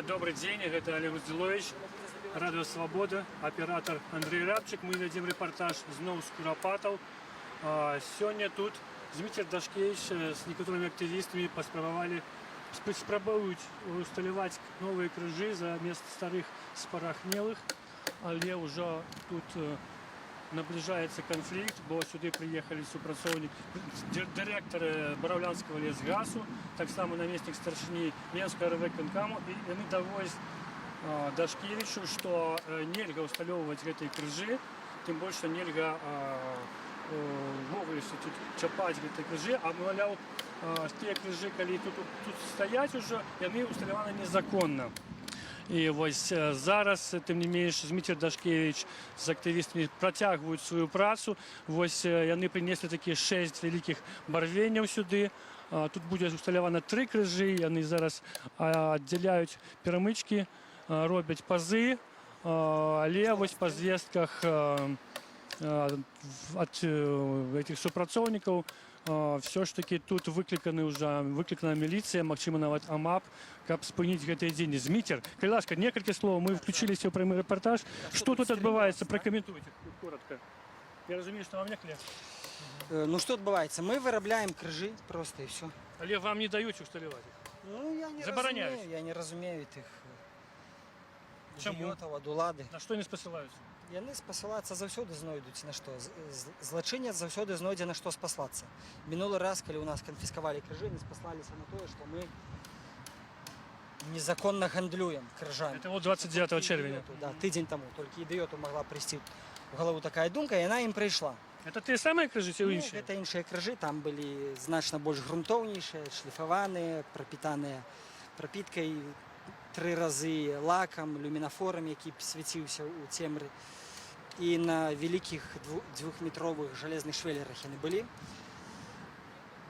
Добрый день, это Олег Узелович, Радио Свобода, оператор Андрей Рябчик. Мы ведем репортаж зноў з Курапатаў. Сегодня тут Дмитрий Дашкевич с некоторыми активистами спрабуюць усталяваць новые крыжы замест старых спарахнелых, але ўжо тут наближается конфликт, бо сюды приехали супрацоўнік директора Бараўлянскага лесгасу, так само наместник старшыні Ленскага райвыканкаму, і яны даводзяць Дашкевичу, что нельга усталёўваць гэтыя крыжы, тым больш што нельга ввогуле чапаць гэтыя крыжы, а маўляў, тыя крыжы, калі тут стаяць ужо, яны усталяваны незаконна. І вось зараз, тым не менш, Дмитрий Дашкевич з актывістамі працягваюць сваю працу. Вось яны прынеслі такія 6 вялікіх барвенняў сюды. Тут будзе усталявана 3 крыжы, яны зараз аддзяляюць перамычкі, робяць пазы, але вось па звестках ад этих супрацоўнікаў все ж таки тут выкликана милиция, магчыма нават АМАП, каб спыніць гэтыя дзеянні. Дмитрий, калі ласка, некалькі слоў, мы включились ў прямы рэпартаж. Что тут адбываецца? Пракаментуйте коротко. Я разумею, что вам не хлеб. Ну что отбывается? Мы вырабляем крыжи просто и все. Але вам не даюць усталяваць их? Ну я не разумею, я не разумею тых ідыётаў ад улады. На што не спасылаюцца? Яны спасылацца заўсёды знойдуць на што. Злачынец заўсёды знойдзе на што спаслацца. Мінулы раз, калі у нас канфіскавалі крыжы, мы спаслаліся на тое, што мы незаконна гандлюем крыжамі. Это вот 29 чэрвеня. Да, тыдзень таму. Толькі ідыёту магла прыйсці в галаву такая думка, і яна ім прыйшла. Это тыя самыя крыжы ці іншыя? Гэта іншыя крыжы, там былі значна больш грунтоўнейшыя, шліфаваныя, прапітаныя прапіткай 3 разы лакам, люмінафорам, які свяціўся ў цемры. І на вялікіх 2-метровых жалезных швелерах яны былі.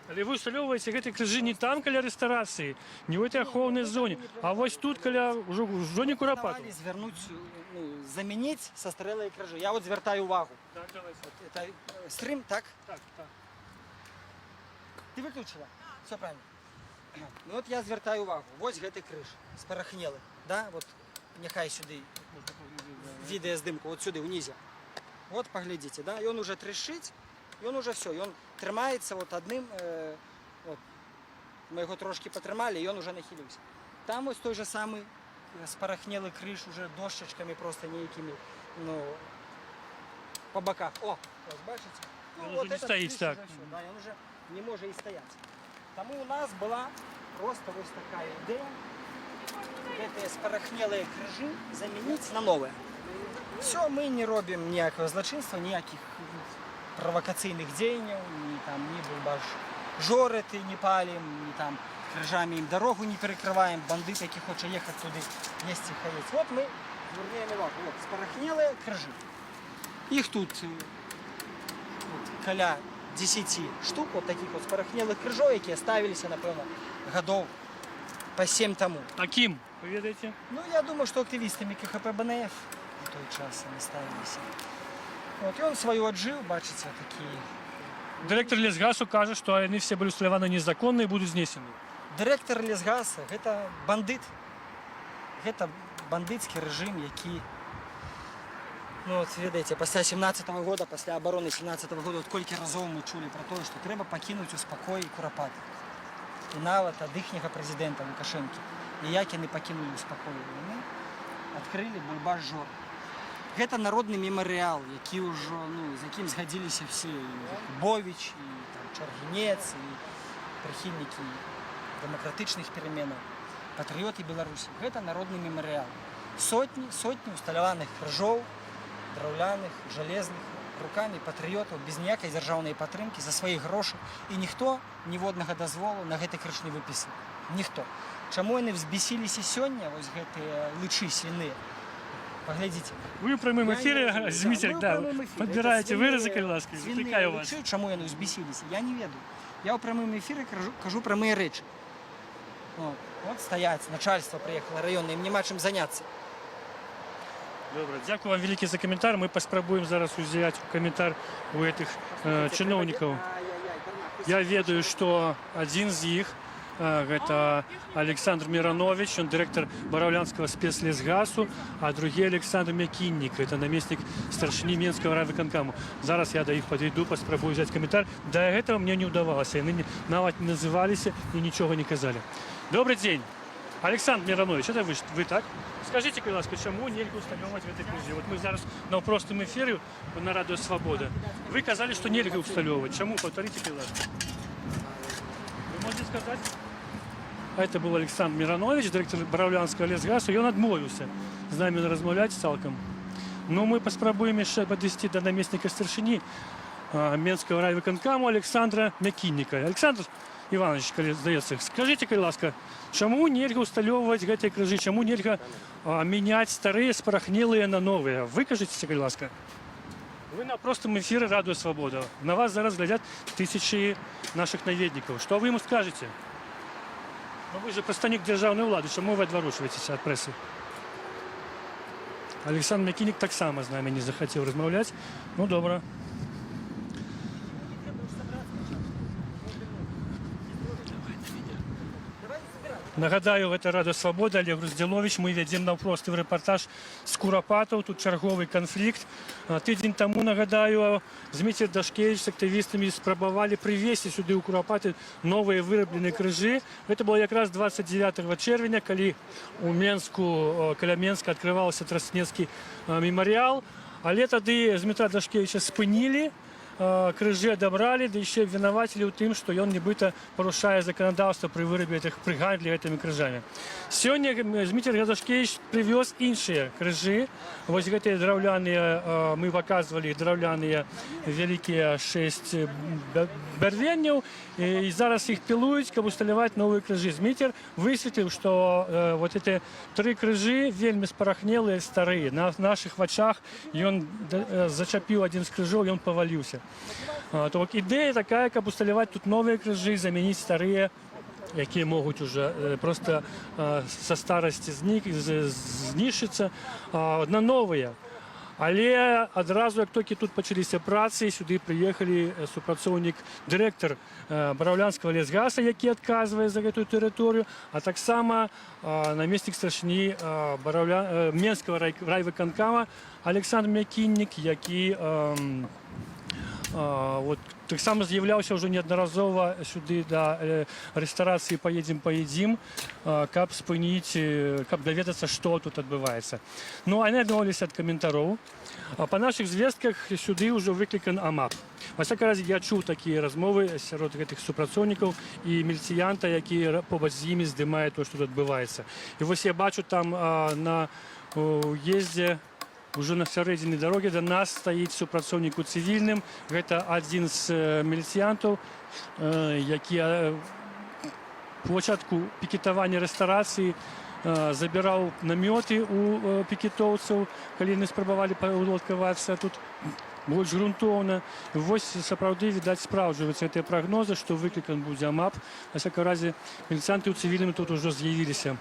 Але вы усталёўваеце гэтыя крыжы не там каля рэстарацыі, не ў этой ахоўнай зоне, а вось тут каля ўжо ў зоне Курапатаў. Звярнуць, замяніць састарэлыя крыжы. Я вот звяртаю увагу. Так, давайте. Это стрым, так? Так. Ты выключила? Все правильно. Ну вот я звяртаю увагу. Вось гэты крыж спарахнелы, да? Вот няхай сюды відэаздымку, вот сюды ўнізе. Вот паглядзіце, да? Ён уже трашчыць, ён уже все, ён трымаецца вот адным, вот. Мы яго трошки патрымалі, ён уже нахіліўся. Там вось той же самы спарахнелы крыж уже дошчачкамі просто нейкімі, ну, по боках. О, вот бачыце? Ну, вот не стоит так. Да, ён уже не можа і стаяць. Таму у нас была просто вось такая ідэя гэтыя спарахнелыя крыжы замяніць на новыя. Все, мы не робім ніякага злачынства, ніякіх правакацыйных дзеянняў, ні бульбаш жорыты не палім, ні там крыжамі ім дарогу не перакрываем, бандыт, які хоча ехаць туды, есці хаець. Вот мы звярнуем увагу, вот спарахнелыя крыжы. Іх тут каля 10 штук, вот таких вот спарахнелых крыжоў, якія ставіліся, напэўна, гадоў па 7 таму. А кім, вы ведаеце? Ну, я думаю, што актывістамі КХП БНФ у той час яны ставіліся. Вот, ён сваю аджыў, бачыце, такі. Директор лесгасу кажа, што яны все былі усталяваны незаконна і будуць знесены. Дырэктар лесгаса – гэта бандыт. Гэта бандыцкі рэжым, які, ну, вот, ведаеце, пасля 17-го года, пасля абароны 17-го года, вот колькі разоў мы чулі пра тое, што трэба пакінуць у спакоі Курапаты. І нават ад іхняга прэзідэнта Лукашэнкі. І як яны пакінулі ў спакоі? Яны адкрылі бульбаш жор. Гэта народны мемарыял, які ўжо, ну, з якім згадзіліся все, і Бовіч, і там, Чаргінец, і прыхільнікі дэмакратычных пераменаў, патрыёты Беларусі. Гэта народны мемарыял. Сотні усталяваных крыжоў, драўляных, жалезных, рукамі патрыётаў, без ніякай дзяржаўнай падтрымкі, за свае грошы. І ніхто ніводнага дазволу на гэты крыж не выпісаў. Ніхто. Чаму яны взбесіліся сёння, вось гэтыя лычы свіныя? Паглядзіце. Вы ў прямым эфіры, Дмитрий, да, падбіраеце выразы, калі ласка, заклікаю вас. Чаму яны взбесіліся? Я не ведаю. Я ў прамым эфіры кажу прамыя рэчы. Вот стаяць, начальство прыехала раённае, ім няма чым заняцца. Добра, дзякую вам вялікі за каментар. Мы паспрабуем зараз узяць каментар у гэтых чыноўнікаў. Я ведаю, што адзін з іх Это Александр Миронович, он директор Бараўлянского спецлесгасу, а другие Александр Мякіннік, это наместник старшини Менского райвыканкаму. Зараз я до их подойду, поспробую взять комментарий. До этого мне не удавалось, они навіть не назывались и ничего не казали. Добрый день. Александр Миронович, это вы так? Скажите, будь ласка, чому нельзя усталювати в этой крижі? Вот мы зараз на простом ефірі на Радіо Свобода. Ви казали, що нельзя усталювати. Чому? Повторите, будь ласка. Ви можете сказати? Это был Александр Миронович, директор Бараўлянского лесгасу, и он отмовился з нами розмовляти цалком. Но мы поспробуем еще подвести до наместника старшини Менского райвиконкаму Александра Мякінніка. Александр Иванович, здається, скажіть, будь ласка, чому нельзя усталювати гэтай крыжы, чому нельзя міняти старые спорахнелые на новые? Викажіть, будь ласка. Ви на простому ефірі Радіо Свобода. На вас зараз глядять тисячі наших навідників. Що ви йому скажете? Ну, ви ж представник державної влади, чому ви відворачуєтеся від преси? Олександр Мякіннік так само з нами не захотів розмовляти. Ну, добре. Нагадаю, это Радио Свобода, Олег Груздзілович. Мы ведем навпростый репортаж з Курапатаў. Тут черговый конфликт. Тыдзень тому, нагадаю, Дмитрий Дашкевич с активистами спробовали привезти сюда у Курапаты новые вырабленные крыжи. Это было как раз 29 червня, когда у Менску, каля Менска открывался Траснецкий мемориал. Але тады Дмитра Дашкевича спынили, крыжи отобрали, да еще винователи в том, что он нібыта порушает законодавство при вырабе этих при гандле этими крыжами. Сегодня Дмитрий Дашкевич привез іншие крыжи. Вот эти драўляныя, мы показывали драўляныя великие 6 бярвенняў, и зараз их пилуют, как усталевать новые крыжи. Дмитрий высветлил, что вот эти 3 крыжи вельми спорахнелые, старые. На наших вачах, и он зачапил один из крыжов, и он повалился. То ідея такая, как усталевать тут новые крыжи, заменить старые, які могут уже просто со старости знішчыцца на новые. Але адразу, як толькі тут пачаліся працы, сюды прыехалі супрацоўнік, дырэктар Бараўлянскага лесгаса, які адказвае за гэтую тэрыторыю, а таксама намеснік старшыні Менскага райвыканкама Александр Мякіннік, які таксама з'яўляўся ўжо неаднаразова сюды да рэстарацыі «Поедзем», каб спыніць, каб даведацца, што тут адбываецца. Ну, яны адмовіліся ад каментароў. Па нашых звестках сюды ўжо выклікан АМАП. Во всякім разе, я чуў такія размовы сярод гэтых супрацоўнікаў і міліцыянта, які побач з імі здымае то, што тут адбываецца. І вось я бачу там на уездзе, уже на сярэдзіне дарогі да нас стаіць супрацоўнік у цывільным. Гэта адзін з міліцыянтаў, які у пачатку пікетавання рэстарацыі забіраў намёты у пікетоўцаў, калі яны спрабавалі уладкавацца тут больш грунтоўна. Вось сапраўды, відаць, спраўджваюцца гэтыя прагнозы, што выклікан будзе АМАП. На всякім разе, міліцыянты ў цывільным тут ужо з'явіліся.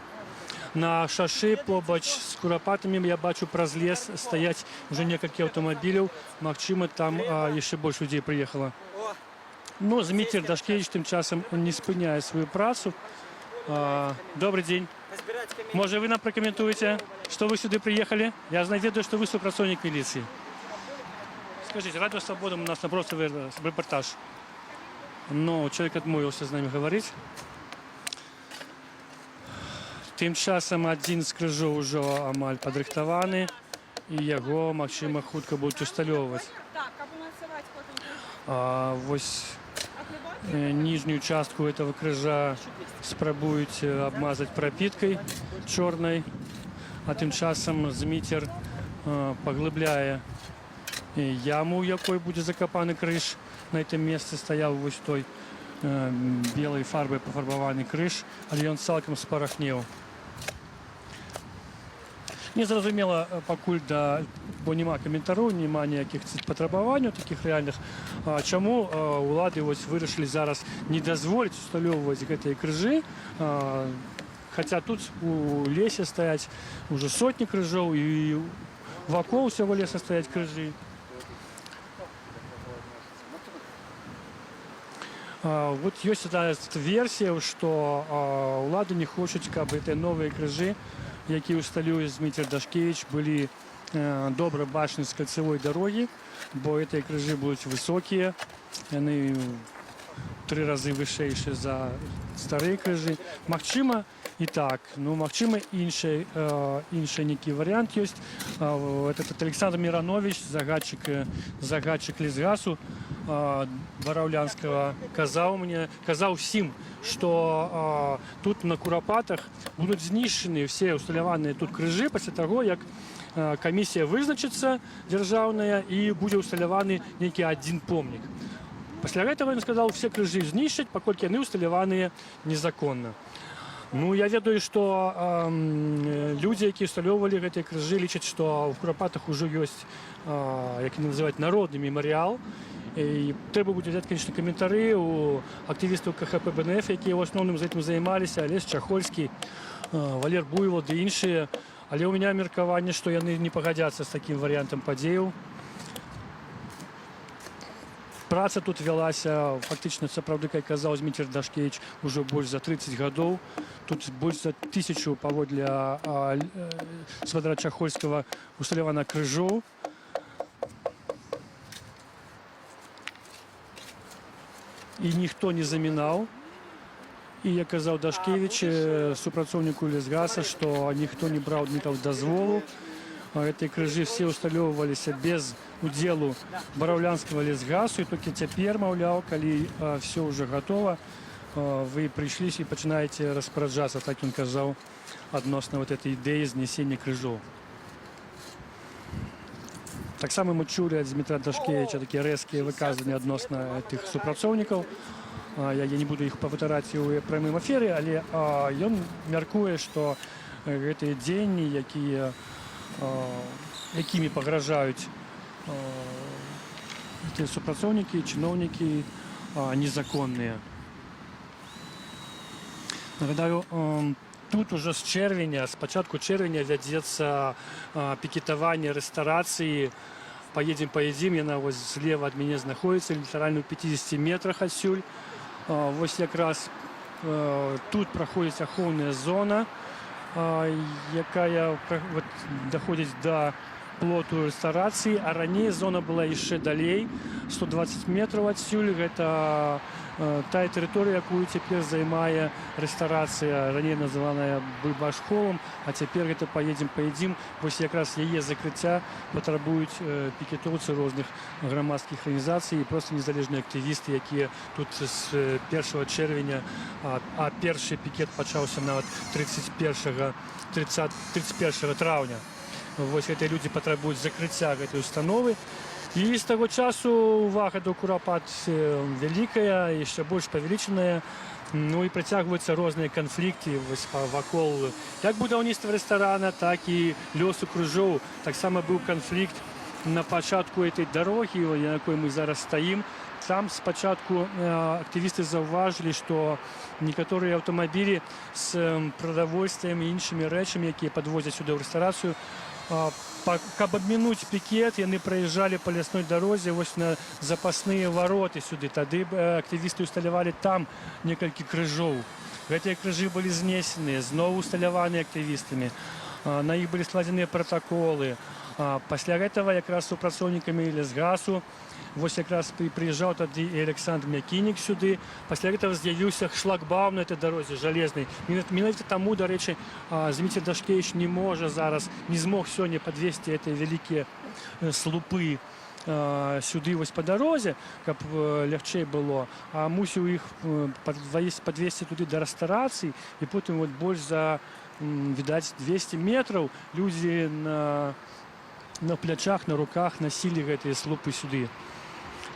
На шашы побач з Курапатамі я бачу праз лес стаяць уже некалькі аўтамабіляў. Магчыма, там яшчэ больш людзей прыехала. Ну, Дмитрий Дашкевич тым часам не спыняе сваю працу. Добрый день. Может, вы нам прокомментуете, что вы сюда приехали? Я ведаю, что вы супрацоўнік милиции. Скажите, Радио Свобода, у нас напротив репортаж. Но человек отмовился с нами говорить. Тым часам адзін з крыжоў ужо амаль падрыхтаваны, і яго, магчыма, хутка будуць усталёўваць. Вось ніжнюю частку этого крыжа спрабуюць абмазаць прапіткай чорнай, а тым часам Дміцер паглыбляе яму, у якой будзе закапаны крыж. На гэтым месцы стаяў вось той белай фарбай пафарбаваны крыж, але ён цалкам спарахнеў. Незразумела пакуль, бо няма каментароў, няма ніякіх патрабаванняў такіх рэальных. Чаму улады вырашылі зараз не дазволіць усталёўваць гэтыя крыжы, хаця тут у лесе стаяць уже сотні крыжоў, і вакол усяго леса стаяць крыжы. Вот ёсць одна версія, што ўлады не хочуць, каб гэтыя новыя крыжы, якія ўсталюе Зміцер Дашкевіч, былі добра бачны з кальцавой дарогі, бо гэтыя крыжы будуць высокія, яны 3 разы вышэйшыя за старыя крыжы. Магчыма, і так, ну, магчыма, іншы нейкі варыянт ёсць. Этот Александр Миранович, загадчык Лесгасу бараўлянскага, казаў усім, што тут на Курапатах будуць знішчаны ўсе усталяваныя тут крыжы пасля таго, як камісія вызначыцца дзяржаўная і будзе ўсталяваны нейкі адзін помнік. Пасля гэтага ён сказаў, усе крыжы знішчаць, паколькі яны ўсталяваныя незаконна. Ну, я ведаю, што людзі, якія ўсталёўвалі гэтыя крыжы, лічаць, што ў Курапатах ужо ёсць, як яны называюць, народны мемарыял. І трэба будзе взяць, конечно, каментары у актывістаў КХП БНФ, якія ў асноўным за гэтым займаліся, Алесь Чахольскі, Валер Буйвол ды іншыя. Але ў мяне меркаванне, што яны не пагадзяцца з такім варыянтам падзеяў. Праца тут вялася, фактычна, сапраўды, як казаў Зміцер Дашкевіч, ужо больш за 30 гадоў. Тут больш за 1000 паводле святара Чахольскага усталявана крыжоў. І ніхто не замінаў. І, як казаў Дашкевіч, супрацоўніку Лесгаса, што ніхто не браў дазволу. Гэтыя крыжы все усталёўваліся без удзелу бараўлянскага Лесгасу, і толькі цяпер, маўляў, калі все ўжо гатова, вы прыйшлі і пачынаеце распараджацца, так ён казаў, адносна вот этой ідэі знясення крыжоў. Таксама мы чулі ад Змітра Дашкевіча такія рэзкія выказванні адносна тых супрацоўнікаў. Я не буду іх павтараць у прамым эфіры, але ён мяркуе, што гэтыя дзеянні, якімі пагражаюць тыя супрацоўнікі, чыноўнікі, незаконныя. Нагадаю, тут уже з пачатку чэрвеня вядзецца пікетаванне рэстарацыі «Поедем». Яна вось злева ад мяне знаходзіцца, літаральна ў 50 метрах адсюль. Вось якраз тут праходзіць ахоўная зона, якая даходзіць да плоту рэстарацыі, а раней зона была яшчэ далей, 120 метраў адсюль. Гэта тая тэрыторыя, якую цяпер займае рэстарацыя, раней называная Бульбаш-холам, а цяпер гэта «Поедем». Вось якраз яе закрыцця патрабуюць пікетоўцы розных грамадскіх арганізацый і проста незалежныя актывісты, якія тут з 1 чэрвеня, а першы пікет пачаўся нават 31 траўня. Вось гэтыя людзі патрабуюць закрыцця гэтай установы. І з таго часу увага да Курапат вялікая, яшчэ больш павялічаная. Ну і працягваюцца розныя канфлікты вакол як будаўніцтва рэстарана, так і лёсу крыжоў. Таксама быў канфлікт на пачатку гэтай дарогі, на якой мы зараз стаім. Там спачатку актывісты заўважылі, што некаторыя аўтамабілі з прадавольствам і іншымі рэчамі, якія падвозяць сюды ў рэстарацыю, каб абмінуць пікет, яны праязджалі па лясной дарозе вось на запасныя вароты сюды. Тады актывісты ўсталявалі там некалькі крыжоў. Гэтыя крыжы былі знесеныя, зноў усталяваныя актывістамі. На іх былі складзеныя пратаколы. Пасля гэтага якраз супрацоўнікамі Лесгасу вось якраз прыязджаў тады і Александр Мякінік сюды. Пасля гэтага з'явіўся шлагбаум на этой дарозе жалезнай. Менавіта таму, дарэчы, Зміцер Дашкевіч не змог сёння падвесці гэтыя вялікія слупы сюды вось па дарозе, каб лягчэй было, а мусіў іх падвесці туды да рэстарацыі, і потым больш за, відаць, 200 метраў людзі на плячах, на руках насілі гэтыя слупы сюды.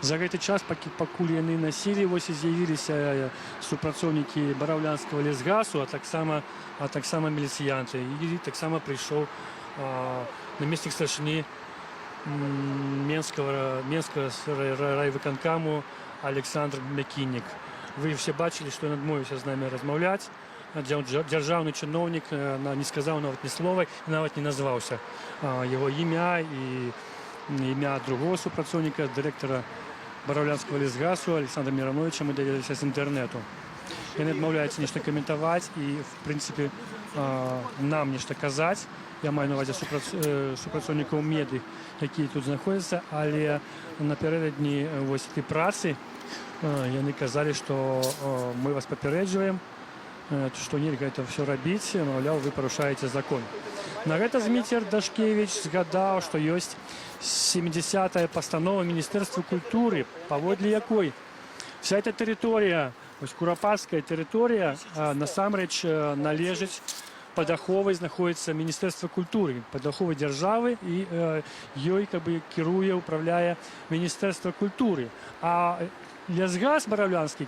За гэты час, пакуль яны насілі, вось і з'явіліся супрацоўнікі бараўлянскага Лесгасу, а таксама міліцыянты. І таксама прыйшоў намеснік старшыні Менскага райвыканкаму Александр Мякінік. Вы все бачылі, што ён адмовіўся з намі размаўляць. Дзяржаўны чыноўнік не сказаў нават ні слова, нават не назваўся яго імя і імя другого супрацоўніка, дырэктара бараўлянскага лесгасу Александра Мироновича мы даведаліся з інтэрнэту. Яны адмаўляюцца нешта каментаваць і, в прынцыпе, нам нешта казаць. Я маю на ўвазе супрацоўнікаў медый, якія тут знаходзяцца, але напярэдадні вось этой працы яны казалі, што мы вас папярэджваем, што нельга это все рабіць, маўляў, вы парушаеце закон. На гэта Зміцер Дашкевич згадаў, што ёсць 70-я пастанова Міністэрства культуры, паводле якой вся эта тэрыторыя, вось курапацкая тэрыторыя, насамрэч належыць пад аховай знаходіцца Міністэрства культуры, пад аховай дзяржавы, і ёй кіруе, управляе Міністэрства культуры. А лесгас бараўлянскі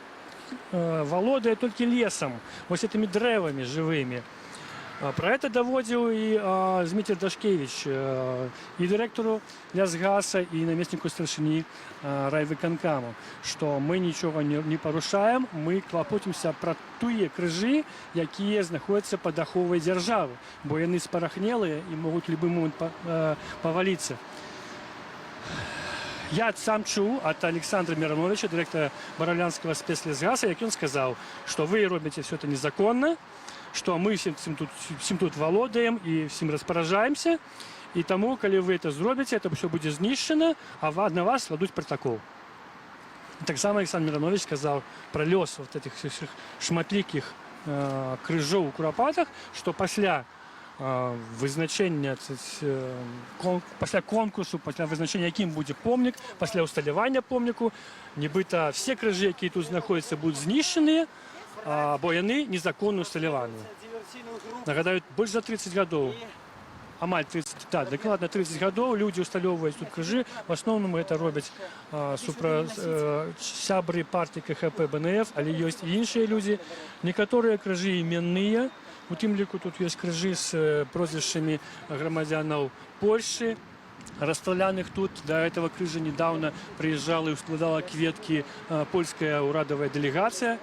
валодае толькі лесам, вось этими дрэвамі жывымі. Про это доводил и Зміцер Дашкевич, и директору лесгаса, и наместнику старшини райвыканкаму, что мы ничего не порушаем, мы клопотимся про тыя крыжи, якія знаходятся под аховой державы, бо яны спарахнелые и могут в любой момент повалиться. Я сам чуў от Александра Мироновича, директора бараўлянского спецлесгаса, як он сказал, что вы робите все это незаконно, что мы всем тут володаем и всем распаражаемся, и тому, калі вы это зробіце, это все будет знішчана, а на вас складуць протокол. Так само Александр Миронович сказал про лёс вот этих шматлікіх крыжоў у Курапатах, что пасля вызначення, пасля конкурсу, пасля вызначення, якім будзе помнік, пасля усталявання помніку, нібыта все крыжы, якія тут знаходзяцца, будуць знішчаныя, бо яны незаконна усталяваныя. Нагадаю, больш за 30 гадоў, амаль 30, да, дакладна 30 гадоў людзі усталёўваюць тут крыжы. В асноўным гэта робяць сябры партыі КХП БНФ, але ёсць і іншыя людзі. Некаторыя крыжы іменныя, у тым ліку тут ёсць крыжы з прозвішчамі грамадзянаў Польшчы, расстраляных тут. До этого крыжа недавно приезжала и складала кветки польская урадовая делегация.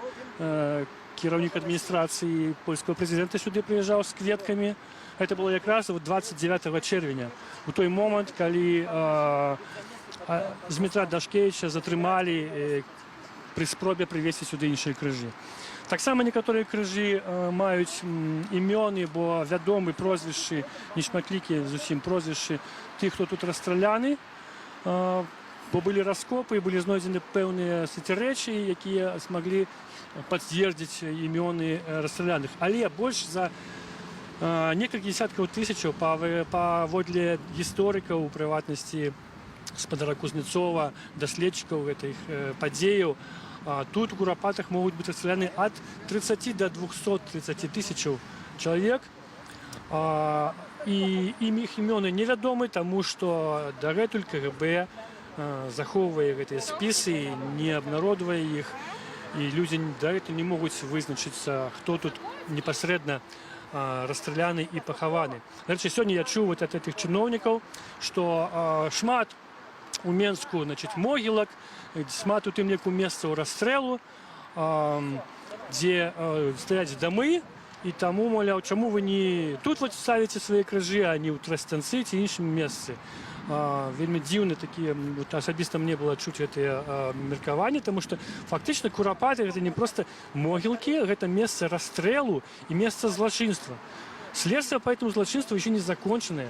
Кіраўнік адміністрацыі польского президента сюды приезжал с кветками. Это было как раз 29 червня. У той момент, калі Змітра Дашкевича затрымалі при спробе привезти сюды іншыя крыжы. Таксама некаторыя крыжы маюць імёны, бо вядомы прозвішчы, нешматлікія зусім прозвішчы тых, хто тут расстраляны, бо былі раскопы, былі знойдзены пэўныя рэчы, якія смаглі пацвердзіць імёны расстраляных. Але больш за некалькі десяткаў тысячаў паводле гісторыкаў, у прыватнасці спадара Кузнецова, даследчыкаў гэтых падзеяў, тут у Курапатах могуць быць расстраляны ад 30 до 230 тысячаў чалавек. І іх імёны невядомы, таму што дагэтуль КГБ захоўвае гэтыя спісы, не абнародвае іх, і людзі дагэтуль не могуць вызначыцца, хто тут непасрэдна расстраляны і пахаваны. Дарэчы, сёння я чуў ад гэтых чыноўнікаў, што шмат у Менску, могілак, шмат у тым ліку месцаў расстрэлу, дзе стаяць дамы, і таму, маўляў, чаму вы не тут ставіце свае крыжы, а не ў Трастянцы ці іншым месцы. Вельмі дзіўна такія, асабіста мне было чуць гэтыя меркаванні, таму што фактычна Курапаты гэта не проста могілкі, гэта месца расстрэлу і месца злачынства. Следства по этому злачынству еще не закончанае.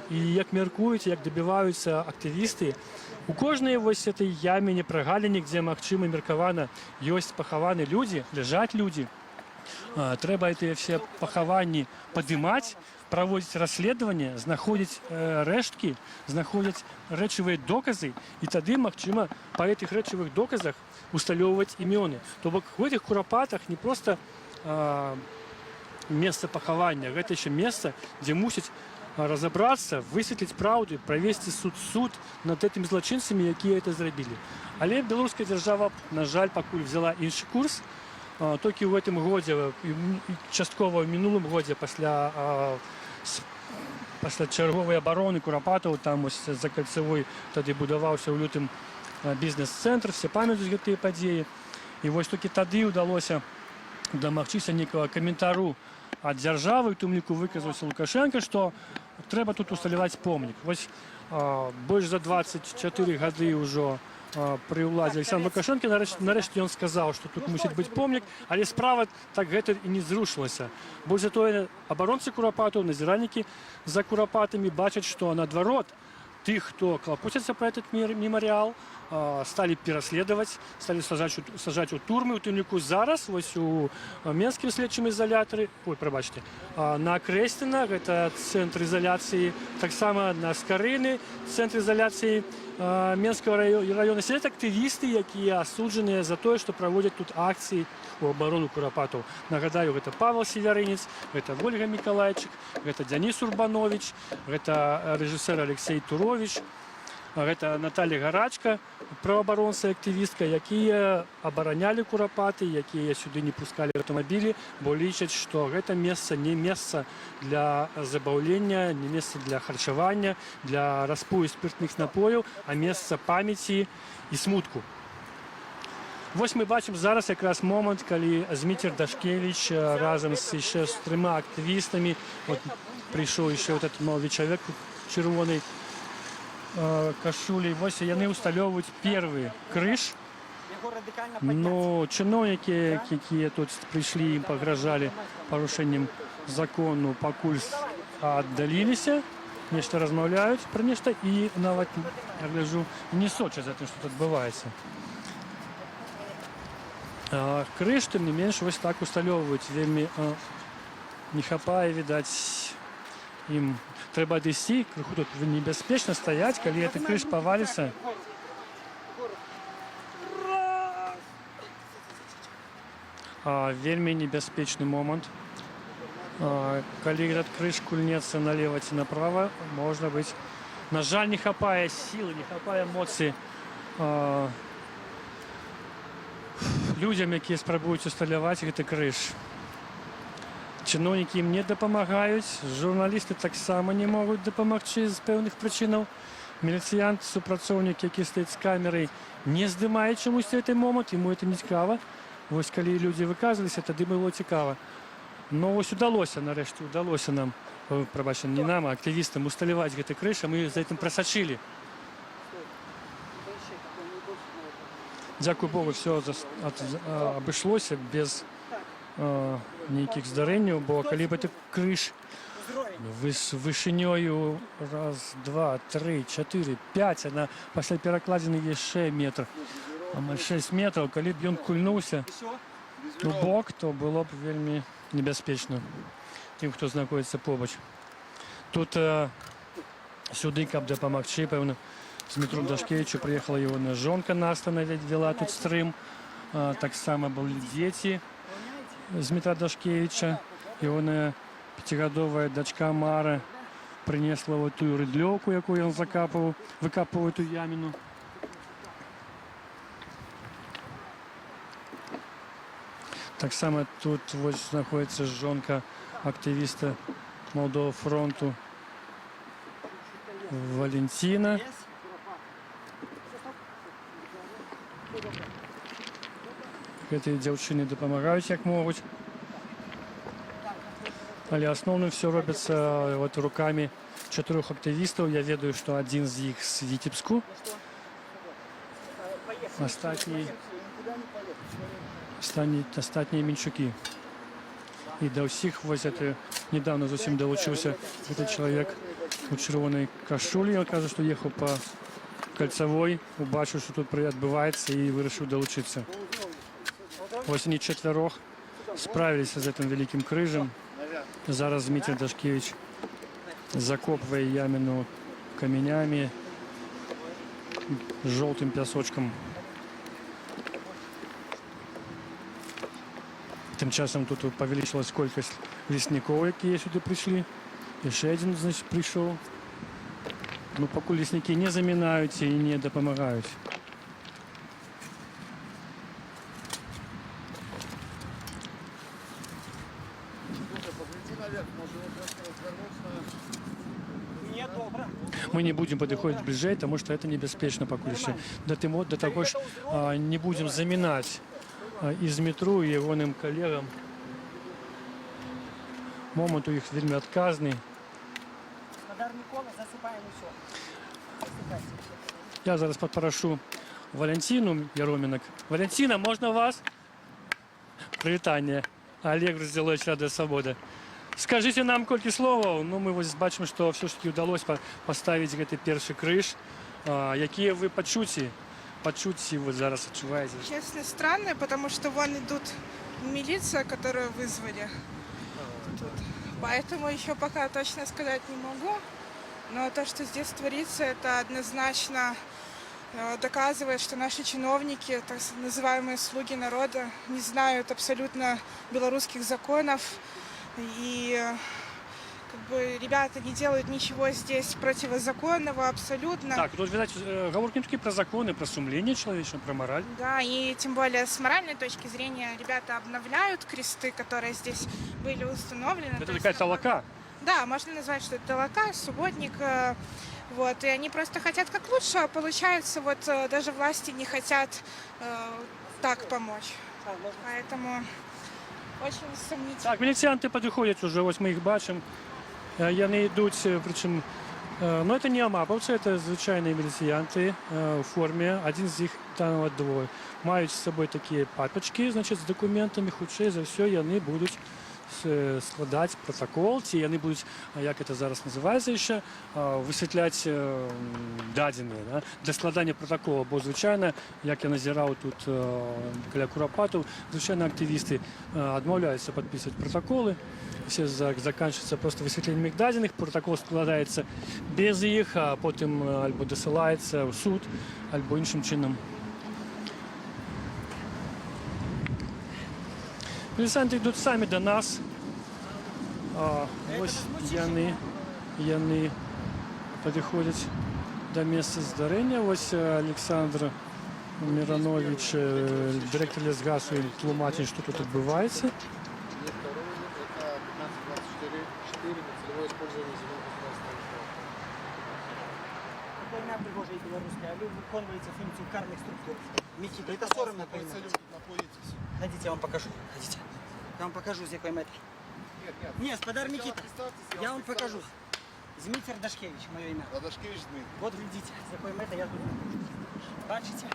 І як мяркуюць, як дабіваюцца актывісты, у кожнай вось этой яме, не прагаліне, дзе магчыма меркавана ёсць пахаваны людзі, ляжаць людзі, трэба гэтыя все пахаванні падымаць, праводзіць расследаванне, знаходзіць рэшткі, знаходзіць рэчавыя доказы, і тады, магчыма, па гэтых рэчавых доказах усталёўваць імёны. То бок у гэтых Курапатах не проста месца пахавання, гэта яшчэ месца, дзе мусяць разабрацца, высветліць праўду, правесці суд над гэтымі злачынцамі, якія это зрабілі. Але беларуская дзяржава, на жаль, пакуль взяла іншы курс. Толькі ў гэтым годзе, часткова ў мінулым годзе, пасля чарговай абароны Курапатаў, там за Кальцавой тады будаваўся ў лютым бізнес-цэнтр, все памятаюць гэтыя падзеі. І вось толькі тады ўдалося дамагчыся некага каментару ад дзяржавы, у тым ліку выказаўся Лукашенко, што трэба тут усталяваць помнік. Вось больш за 24 гады ўжо при ўладзе Александра Лукашенко нарэшце ён сказаў, што тут мусіць быць помнік, але справа так гэта і не зрушылася. Больш за тое, абаронцы курапатаў, назіральнікі за курапатамі бачаць, што наадварот тых, хто клапоціцца пра этот мемарыял, сталі пераследаваць, сталі сажаць у турмы, у тым ліку зараз вось у Менскім следчым ізалятары, на Крэсціна, гэта цэнтр ізаляцыі, таксама на Скарыны, цэнтр ізаляцыі Менскага раёна, сядзяць актывісты, якія асуджаныя за тое, што праводзяць тут акцыі у абарону курапатаў. Нагадаю, гэта Павел Севярынец, гэта Вольга Мікалайчык, гэта Дзяніс Урбанович, гэта рэжысэр Алексей Турович, гэта Наталья Гарачка, праваабаронца і актывістка, якія абаранялі курапаты, якія сюды не пускалі аўтамабілі, бо лічаць, што гэта месца не месца для забаўлення, не месца для харчавання, для распою спіртных напояў, а месца памяці і смутку. Вось мы бачым зараз якраз момант, калі Зміцер Дашкевіч разам яшчэ з 3 актывістамі, прыйшоў яшчэ этот малады чалавек у чырвонай кашулі, вось яны ўсталёўваюць першы крыж. Ну, чыноўнікі, якія тут прыйшлі, ім пагражалі парушэннем закону, пакуль аддаліліся, нешта размаўляюць пра нешта і нават, я гляджу, не сочаць за тым, што тут адбываецца. Крыж, тым не менш, вось так усталёўваюць. Вельмі не хапае, відаць, ім трэба адысці, крыху тут небяспечна стаяць, калі гэты крыж паваліцца. Вельмі небяспечны момант. Калі этот крыж кульнецца налева ці направа, можна быць... На жаль, не хапае сілы, не хапае эмоцый людзям, якія спрабуюць усталяваць гэты крыж. Чыноўнікі ім не дапамагаюць, журналісты таксама не могуць дапамагчы з пэўных прычынаў. Міліцыянт, супрацоўнік, які стаіць з камерай, не здымае чамусьці гэты момант, яму это не цікава. Вось калі людзі выказваліся, тады было цікава. Но вось удалося, нарэшце, удалося нам, прабачце, не нам, а актывістам усталяваць гэты крыж, а мы за гэтым прасачылі. Дзякуй Богу, все абышлося без нейкіх здарэнняў, бо калі б гэты крыж вышынёю 1, 2, 3, 4, 5, а пасля перакладзены яшчэ метр, амаль 6 метраў, калі б ён кульнуўся у бок, то было б вельмі небяспечна тым, хто знаходзіцца побач. Тут сюды, каб дапамагчы, пэўна, з Дмітром Дашкевічу прыехала ягоная жонка Наста, вела тут стрым. Таксама былі дзеці з Дмітра Дашкевіча. Ягоная 5гадовая дачка Мара прынесла вот тую рыдлёўку, якую ён выкапваў эту яміну. Таксама тут вось знаходзіцца жонка актывіста Молдова фронту Валентина. Гэтыя дзяўчыны дапамагаюць як могуць. Але асноўным все робіцца рукамі 4 актывістаў. Я ведаю, што адзін з іх з Віцебску. Астатнія менчукі. І да ўсіх вось это недавно зусім далучыўся гэты чалавек у чырвонай кашулі. Ён кажа, што ехаў па кальцавой, убачыў, што тут адбываецца і вырашыў далучыцца. Вось они 4 справіліся з гэтым вялікім крыжам. Зараз Дмітрий Дашкевич закопвае яміну камянямі, жоўтым пясочкам. Тым часам тут павялічылась колькасць леснікоў, якія сюды прыйшлі. Яшчэ адзін, значит, прыйшоў. Ну, пакуль леснікі не замінаюць і не дапамагаюць. Мы не будем подыходить ближе, потому что это небяспечна пакуль яшчэ. Да таго ж не будем замінаць из метро и ягоным коллегам. Момент у іх вельмі адказны. Я зараз папрашу Валентину Яромінок. Валентина, можна вас? Привітання. Олег Розділович, Радіо Свобода. Скажите нам колькі словаў. Ну, мы вось бачым, што все ж таки ўдалося паставіць гэты першы крыж. Якія вы пачуцці вы зараз адчуваеце? Честно, странные, потому что вон идут милиция, которую вызвали. Тут. Поэтому еще пока точно сказать не могу. Но то, что здесь творится, это однозначно доказывает, что наши чиновники, так называемые слуги народа, не знают абсолютно белорусских законов. И как бы ребята не делают ничего здесь противозаконного абсолютно. Так, тут, видать, гаворкі толькі пра законы, пра сумленне чалавечае, пра мораль. Да, и тем более с моральной точки зрения ребята обновляют кресты, которые здесь были установлены. Это такая толока. Да, можно назвать, что это толока, субботник. Вот, и они просто хотят как лучше, а получается, вот даже власти не хотят так помочь. Поэтому очень сомнительно. Так, міліціянти підходять уже, ось ми їх бачимо. Яны йдуть, причому, ну это не амапаўцы, это звычайныя міліцыянты в форме. Один з іх, там от двое, мають з собой такие папочки, значит, з документами, хутчэй за все, яны будуть складаць протокол, ці яны будуць, як это зараз называецца яшчэ, высвятляць дадзеныя, да? Для складання протокола, бо звычайна, як я назіраў тут каля курапатаў, звычайна актывісты адмаўляюцца падпісваць протоколы, все заканчивается просто высветленнем іх дадзеных, протокол складаецца без іх, а потым альбо дасылаецца ў суд, альбо іншым чынам. Міліцанты йдуть самі до нас. Ось яны підходять до места здарення. Ось Олександр Миронович, директор Лесгасу, тлумачить, що тут відбувається. Война пригожа і білоруська, а ви виконуєте функцію карних структур. Микита, это соромно понимать. Хотите, я вам покажу. Хотите? Я вам покажу, з якої мети. Нет, подар Микита. Я вам покажу. Змитер Дашкевич, мое имя. Дашкевич Дмитрий. Вот глядите, з якої мети я тут. Бачите?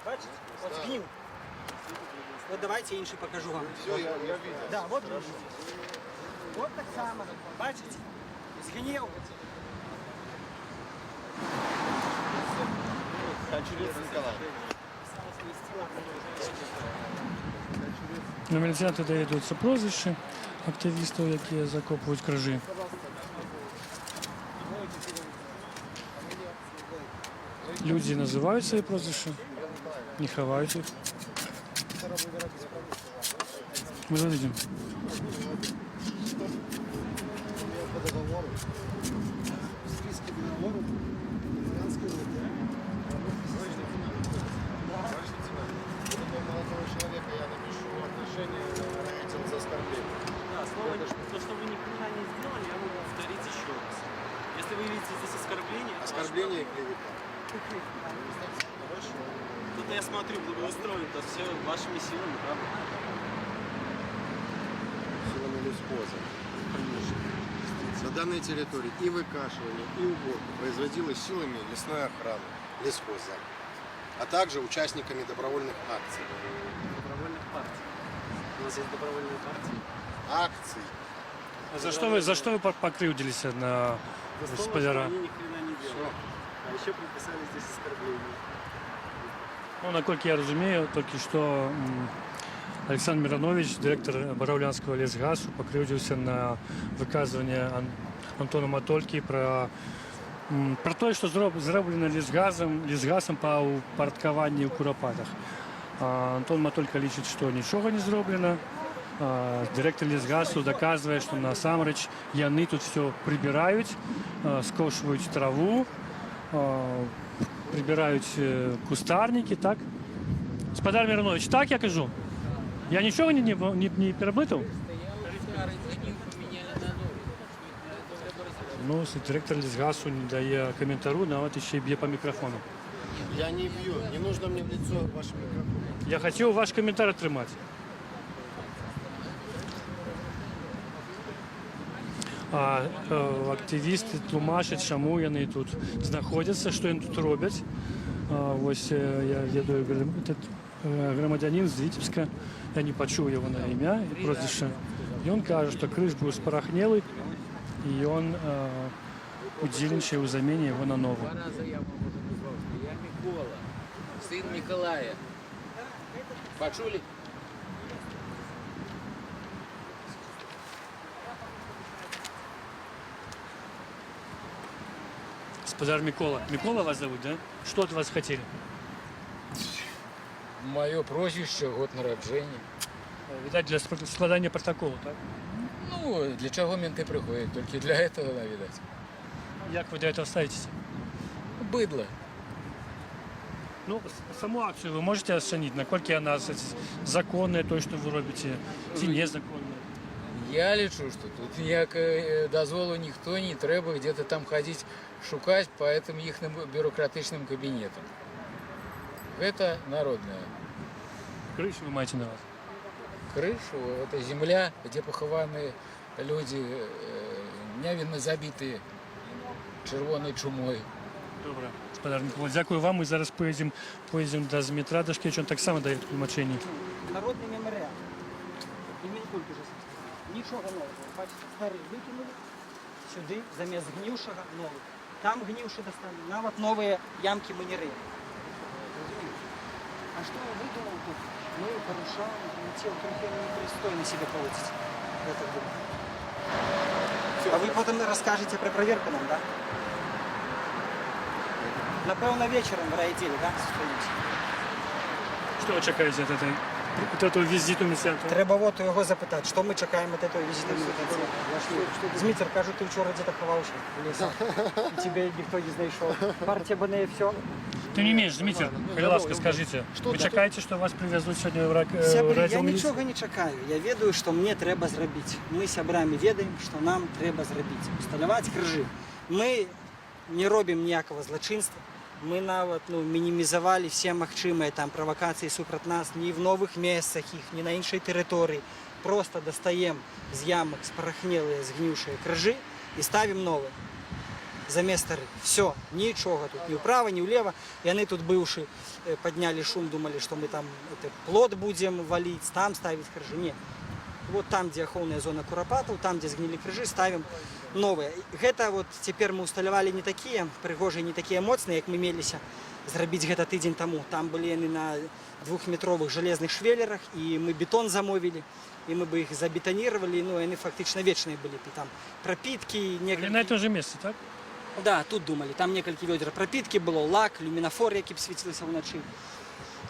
Бачите? Вот згнил. Вот давайте інший покажу вам. Все, я видел. Да, вот глядите. Вот так само. Бачите? Згнил. Кончурец Николай. На міліціянти дають прозвище активістів, які закопують крижі. Люди називають свої прозвища, не ховають їх. Ми заведемо. Молодого человека я напишу отношение рейтинг за оскорбление. Да, слово, то, что вы ни хрена не сделали, я могу повторить еще раз. Если вы видите здесь оскорбление, Оскорбление и клевета. то я смотрю, благоустроен, то все вашими силами, правда? Силами лесхоза. На данной территории и выкашивание, и уборка производилось силами лесной охраны, лесхоза, а также участниками добровольных акций. Добровольных партий. У нас есть добровольные партии. Акций. За что вы покрывдились на За слово, господара? что они ни хрена не делают. А еще приписали здесь оскорбление. Ну, наколькі я разумею, толькі што Александр Миронович, директор Бараўлянского лесгасу, покрыўдзіўся на выказванне Антона Матолькі про тое, што зроблена лесгасам па ўпарадкаванні ў курапатах. Антон Матолька лічыць, што нічога не зроблена. Директор лесгасу доказвае, што насамрэч яны тут все прыбіраюць, скошваюць траву, прибирают кустарники, так? Господар Миронович, так я кажу? Я ничего не переплутал? Ну, директор лесгасу не дає коментару, навіть ще й б'є по мікрофону. Я не бью, не нужно мне в лицо ваш микрофон. Я хотів ваш коментар отримати. Активісти тлумачать, чому вони тут знаходяться, що вони тут роблять. Ось я еду громадянин з Витебска, я не почув його на ім'я і прозвище. І він каже, що крыш був спорахнелий, і він удзельнічає у заміні його на нову. Два раза я вам уже назвал, что я Микола, сын Николая. Почули? Господар Микола. Микола вас зовут, да? Что от вас хотели? Мое прозвище, год народження. Видать, для складання протоколу, так? Ну, для чого менти приходять? Тільки для цього, видать. Як ви до этого ставитесь? Бидло. Ну, саму акцію ви можете оцінити, наскільки вона законна, то, що ви робите, чи незаконна? Я лічу, що тут ніякого дозволу ніхто не треба где-то там ходити, шукати по этим їхнім бюрократичним кабінетам. Это народное. Крышу ви маєте на вас? Крышу, это земля, где похованы люди, невинно забитые червоною чумою. Добре. Господар Микола, дякую вам. Ми зараз поїдемо до Змітра Дашкевича, він так само дає тлумачення. Народний меморіал. І Мінкульт уже нічого нового. Бачите, старий викинули сюди, замість гнившого новий. Там гнивший достали. Навіть нові ямки ми не риємо. А что он выдумал тут? Мы порушаем, те, которые непристойно себя поводите. Я так думаю. А вы потом расскажете про проверку нам, да? Напевно, вечером в райотделе, да, состоїться? Що ви чекаєте від цього візиту місцянту? Треба от його запитати, що ми чекаємо від цього візиту місцянту. Змітер, кажуть, ти вчора десь ховався в лісах, і тебе ніхто не знайшов. Партія БН і все. Тим не менш, Дмитрий, будь ласка, скажіть, ви чекаєте, що вас привезуть сьогодні в Сябры, я радіоміліцію? нічого не чекаю. Я ведаю, що мені треба зробити. Ми з сябрами ведаємо, що нам треба зробити. Усталювати крижі. Ми не робимо ніякого злочинства. Ми навіть мінімізували всі можливі там провокації супроти нас ні в нових місцях їх, ні на іншій території. Просто достаємо з ямок спорахнілі, згнивші крижі і ставимо нові. Замість старих. Все, нічого тут, ні вправо, ні вліво. І вони тут бивши підняли шум, думали, що ми там плот будемо валити, там ставити крижі. Ні. Вот там, где охоўная зона куропатов, там, где сгнили крыжи, ставим новые. Гэта вот теперь мы усталявали не такие пригожие, не такие моцные, как мы мелися зрабіць гэта тыдзень тому. Там были они на 2-метровых железных швеллерах, и мы бетон замовили, и мы бы их забетонировали, ну, они фактично вечные были. Там пропитки, І на цьому ж місці, так? Да, тут думали, там некалькі ведер пропитки было, лак, люминофор, який б світився вночі.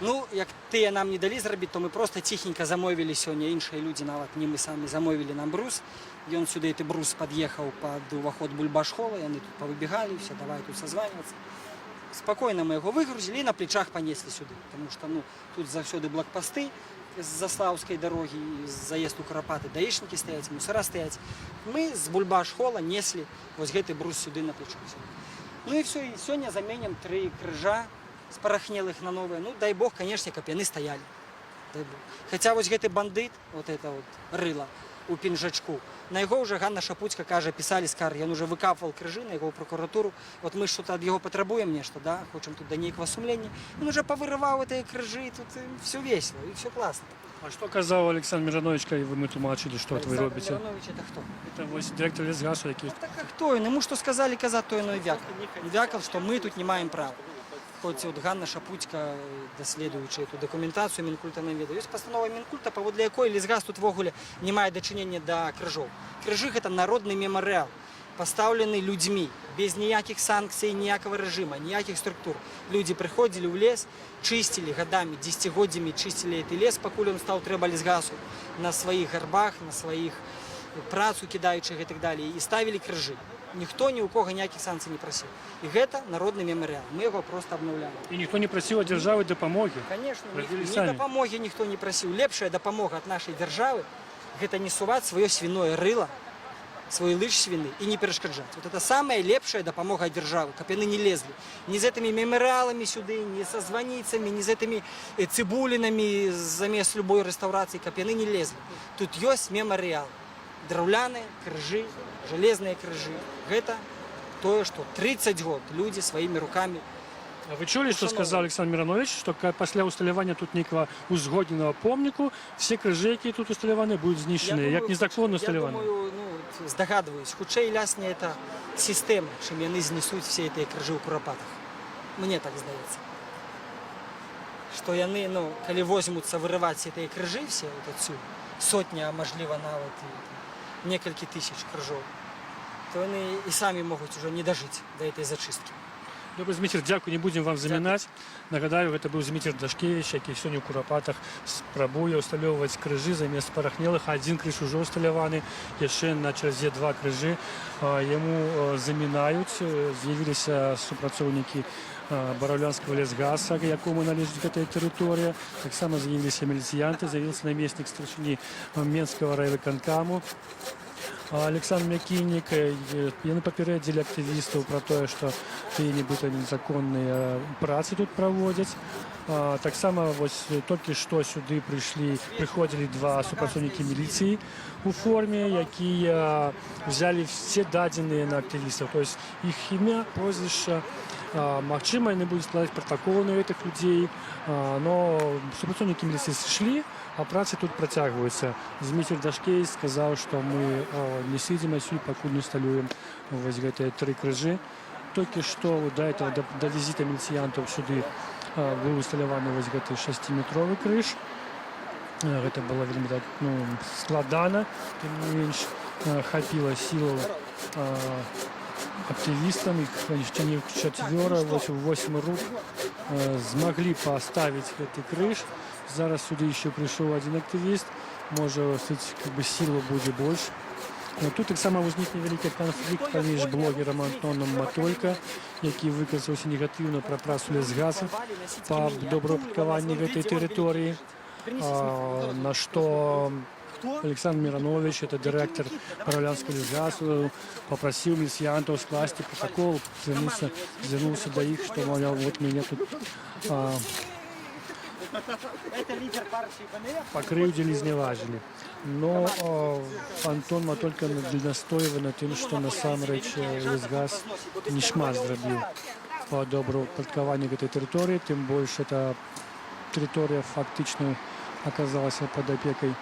Ну, як тыя нам не далі зрабіць, то ми просто тихенько замовили сьогодні, інші люди, навіть не ми самі, замовили нам брус. І він сюди, цей брус під'їхав під уваход Бульбаш-холла, і вони тут повибігали, все, давай тут созванюватися. Спокійно ми його вигрузили і на плечах понесли сюди, тому що тут завсюди блокпости з Заславської дороги, заїзд у Куропати, даїшники стоять, мусора стоять. Ми з Бульбаш-холла несли ось цей брус сюди на плечах. Ну і все, і сьогодні замінимо 3 крижа, спорахнелых на новые. Ну, дай бог, конечно, каб яны стояли. Дай бог. Хотя вот гэты бандит, вот это вот рыло у пінжачку, на його вже Ганна Шапуцька каже, писали скарги, він уже викапував крижі на його прокуратуру. От ми щось від його потребуємо, нечто, да? Хочемо тут до ніякого сумління. Він вже повиривав ці крижі, тут все весело і все класно. А що казав Олександр Миронович, коли ми тлумачили, що ви робите? Миронович, це хто? Це ось директор Лісгасу, який... Так а хто він? Йому що сказали казати, то він і вякав. Вякав, що ми тут не маємо права. Хоч от Ганна Шапуцька, досліджуючи цю документацію Мінкульта навідає. Є постанова Мінкульта, паводле якої Лісгаз тут вогуле не має дочинення до крижов. Крижи – це народний меморіал, поставлений людьми, без ніяких санкцій, ніякого режиму, ніяких структур. Люди приходили в ліс, чистили годами, десятигоддями чистили цей ліс, поки він став треба Лісгазу, на своїх горбах, на своїх працю кидаючих і так далі, і ставили крижи. Ніхто ні у кого ніяких санкцій не просив. І це народний меморіал. Ми його просто обновляємо. І ніхто не просив від держави допомоги. Конечно, Робили ни самі. допомоги ніхто не просив. Лепшая допомога від нашої держави – це не сувати своє свиное рыло, свой лыж свины и не перешкоджать. Вот это самая лепшая допомога от державы, как они не лезли. Ни с этими мемориалами сюда, ни со звонницами, ни с этими цибулинами замест любой реставрации, как они не лезли. Тут есть мемориал. Драўляные крыжи, железные крыжи. Это то, что 30 год люди своими руками А ви чули, що сказав Олександр Миронович, що після усталювання тут некого узгодненого помніку всі крижі, які тут усталювані, будуть знищені, як незаконно усталювані? Я думаю, ну, здогадуюсь, худший лясне це система, чим вони знесуть всі ці крижі у Куропатах. Мені так здається. Що вони, ну, коли візьмуться виривати ці крижі всі, от цю сотні, а можливо навіть кілька тисяч крижів, то вони і самі можуть вже не дожити до цієї зачистки. Добре, Змітір, дякую, не будемо вам замінати. Нагадаю, це був Змітір Дашкевич, який сьогодні в Куропатах спробує усталювати крижі замість спорахнілих. Один криж вже усталюваний, є ще на черзі 2 крижі. Йому замінають, з'явилися супрацовники Боровлянського лісгаса, якому належить ця територія. Так само з'явилися міліціянти, з'явився намісник старшини Менського райвиконкому. Олександр Мякінік, вони попередили активістів про те, що які-небудь незаконні праці тут проводять. Так само ось тільки що сюди приходили 2 супрацовники міліції у формі, які взяли всі дані на активістів, тобто їх ім'я, прізвище. Можливо, вони будуть складати протоколи на цих людей, але супрацовники міліції зійшли, а праці тут протягуються. Змітір Дашкевич сказав, що ми не сидимо сюди, поки не усталюємо ось ці 3 крижі. Тільки що до візиту міліціянтів сюди був усталюваний ось цей 6-метровий криж. Це було вельми так, складано, тим не менш хапило силу активистам, их 4, 8 рук змогли поставить этот крыш. Зараз сюда еще пришел один активист, может, силы будет больше. Но тут так само возник невеликий конфликт поміж блогером Антоном Матолько, який виказався негативно про працю лісгазу по доброопрацюванню цієї території, на що Олександр Миронович, это директор Боровлянского лесгаза, попросил милициантов скласти протокол, звернулся до них, что, мол, вот меня тут покривдили, зневажили. Но Антон Матолько настаивает на тем, что насамрэч лесгаз не шмат зробив по доброопрацюванню этой территории, тем больше эта территория фактично оказалась под опекой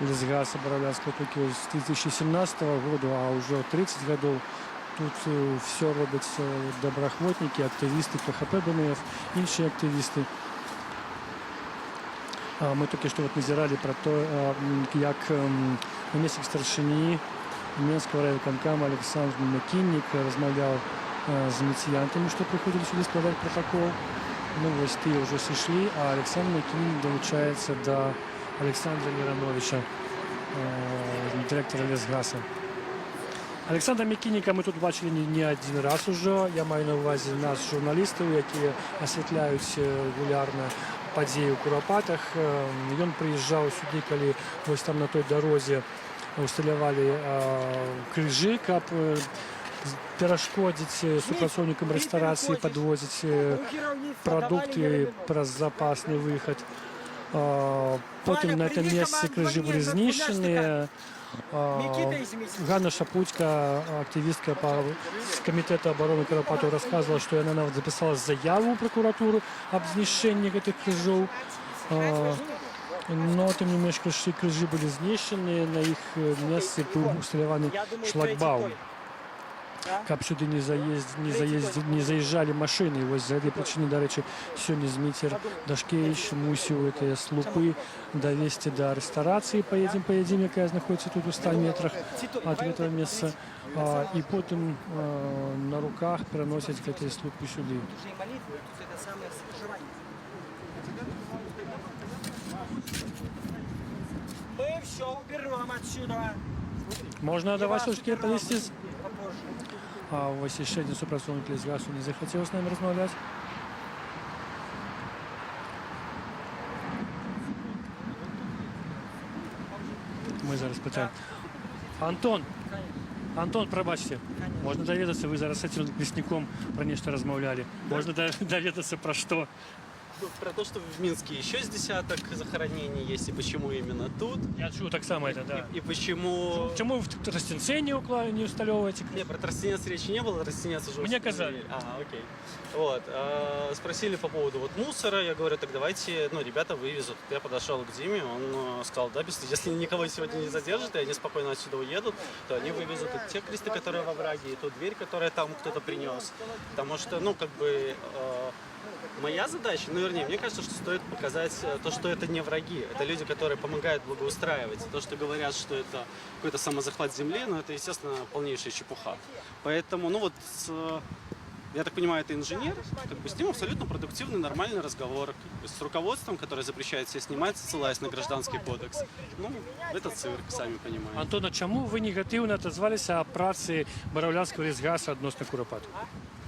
лесгаза Боровлянского только с 2017 года, а уже 30 годов тут все робиться доброохотники, активісти КХП БНФ, інші активісти. Ми тільки що назирали про те, як намісник старшини Менського райвиконкому Олександр Мякінік розмовляв з міліціянтами, що приходили сюди складати протокол. Ну ось ті вже зійшли, а Олександр Мякінік долучається до Олександра Мироновича, директора лісгазу. Олександра Мякініка ми тут бачили не один раз уже. Я маю на увазі нас, журналістів, які освітляють регулярно події у Куропатах. Він приїжджав сюди, коли ось там на той дорозі усталювали крижі, як перешкодити супрацовникам ресторації, підвозити продукти про запасний вихід. Потім на цьому місці крижі були знищені. Ганна Шапутька, активистка с Комитета обороны Куропатов, рассказывала, что она записала заяву в прокуратуру об знищении этих крыжов. Но, тем не менее, крыжи были знищены, на их месте был усталеванный шлагбаум. Каб сюди не заїжджали машини. І ось з цієї причини, до речі, сьогодні Змітір Дашкевич мусив ці слупи довести до ресторації, поїдемо, яка знаходиться тут у 100 метрах від цього місця. І потім на руках переносять ці слупи сюди. Ми все уберемо отсюда. Можна до вас трошки повестись? А ось ще один супрацовник лісгазу не захотів з нами розмовляти. Ми зараз питаємо. Антон, пробачте, можна довідатися, ви зараз з цим лісником про нечто розмовляли. Можна довідатися про що? про то, что в Минске еще с десяток захоронений есть, и почему именно тут, Я чую так само это, да. и почему... Чому в Тростянце не усталевываете? Не, про Тростенец речи не было, Тростенец уже... Мне установили. казали. Окей. Вот, спросили по поводу вот мусора, я говорю, так давайте, ну, ребята вывезут. Я подошел к Диме, он сказал, да, если никого сегодня не задержат, и они спокойно отсюда уедут, то они вывезут и те кресты, которые во враге, и ту дверь, которая там кто-то принес. Потому что, ну, как бы... Моя задача, ну, вернее, мне кажется, что стоит показать то, что это не враги. Это люди, которые помогают благоустраивать. То, что говорят, что это какой-то самозахват земли, ну, это, естественно, полнейшая чепуха. Поэтому, ну, вот, я так понимаю, это инженер, как бы с ним абсолютно продуктивный, нормальный разговор. Как бы с руководством, которое запрещает все снимать, ссылаясь на гражданский кодекс. Ну, это цирк, сами понимаете. Антон, а чому ви негативно отозвалися о праці Бараўлянского лесгаса відносно Куропату?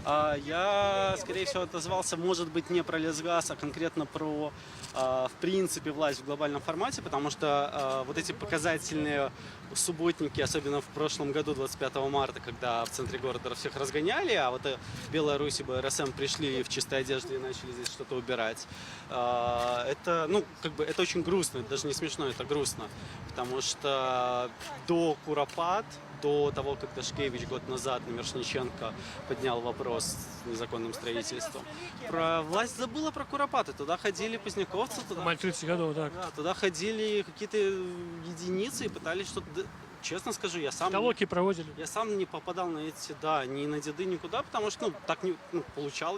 Я, скорее всего, отозвался, может быть, не про лесгаз, а конкретно про, в принципе, власть в глобальном формате, потому что вот эти показательные субботники, особенно в прошлом году, 25 марта, когда в центре города всех разгоняли, а вот Белая Русь и БРСМ пришли в чистой одежде и начали здесь что-то убирать. Это, ну, как бы, это очень грустно, это даже не смешно, это грустно, потому что до Куропат, до того, как Дашкевич год назад на Мирошниченко поднял вопрос с незаконным строительством. Власть забыла про Куропаты. Туда ходили поздняковцы, Маль 30 годов, так. да, туда ходили какие-то единицы и пытались что-то... Честно скажу, я сам... Толоки проводили. Я сам не попадал на эти, да, ни на деды, никуда, потому что, ну, так не, ну,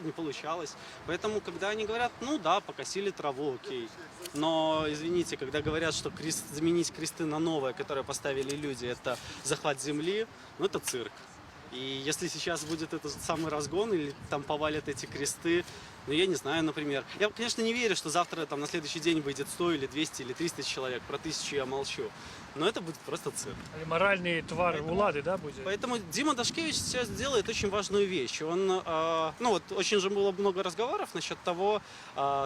не получалось. Поэтому, когда они говорят, ну да, покосили траву, окей. Но, извините, когда говорят, что заменить кресты на новые, которые поставили люди, это захват земли, ну это цирк. И если сейчас будет этот самый разгон или там повалят эти кресты, ну я не знаю, например. Я, конечно, не верю, что завтра там на следующий день выйдет 100 или 200 или 300 человек. Про 1000 я молчу. Но это будет просто цирк. Але моральний твар улады, да, буде? Поэтому Дима Дашкевич сейчас делает очень важную вещь. Он, ну вот, очень же было много разговоров насчет того,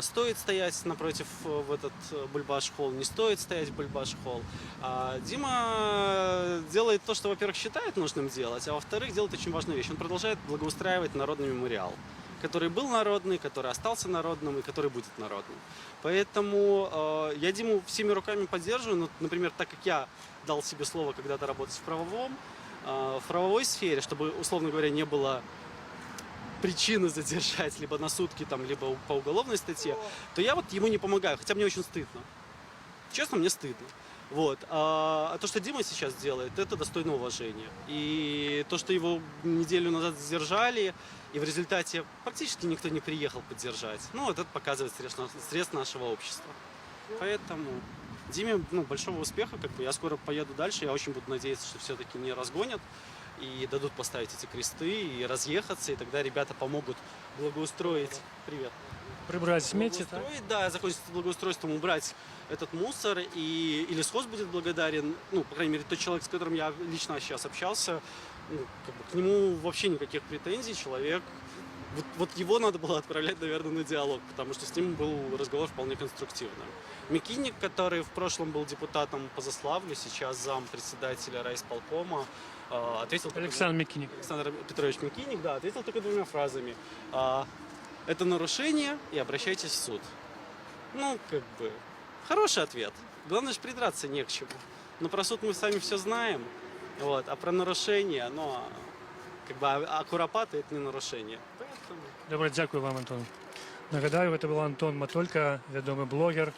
стоит стоять напротив в этот Бульбаш-холл, не стоит стоять в Бульбаш-холл. Дима делает то, что, во-первых, считает нужным делать, а во-вторых, делает очень важную вещь. Он продолжает благоустраивать народный мемориал, который был народный, который остался народным и который будет народным. Поэтому я Диму всеми руками поддерживаю. Ну, например, так как я дал себе слово когда-то работать в правовой сфере, чтобы, условно говоря, не было причины задержать либо на сутки, там, либо по уголовной статье, то я вот ему не помогаю, хотя мне очень стыдно. Честно, мне стыдно. Вот. А то, что Дима сейчас делает, это достойно уважения. И то, что его неделю назад задержали, и в результате практически никто не приехал поддержать, ну, вот это показывает срез нашего общества. Поэтому Диме, ну, большого успеха, как бы я скоро поеду дальше, я очень буду надеяться, что все-таки не разгонят и дадут поставить эти кресты и разъехаться, и тогда ребята помогут благоустроить. Привет. Прибрать сміття, так? Благоустроить, да, закончить с благоустройством, убрать этот мусор, и лесхоз будет благодарен, ну, по крайней мере, тот человек, с которым я лично сейчас общался, ну, как бы, к нему вообще никаких претензий, человек, вот его надо было отправлять, наверное, на диалог, потому что с ним был разговор вполне конструктивный. Микинник, который в прошлом был депутатом по Заславлю, сейчас зам председателя райисполкома, ответил... Александр Микинник. Александр Петрович Микинник, да, ответил только 2 фразами. Это нарушение, и обращайтесь в суд. Ну, как бы, хороший ответ. Главное же придраться не к чему. Но про суд мы сами все знаем, вот, а про нарушение, ну, как бы, а Куропаты это не нарушение. Поэтому... Добре, дякую вам, Антон. Нагадаю, гэта был Антон Матолька, вядомы блогер,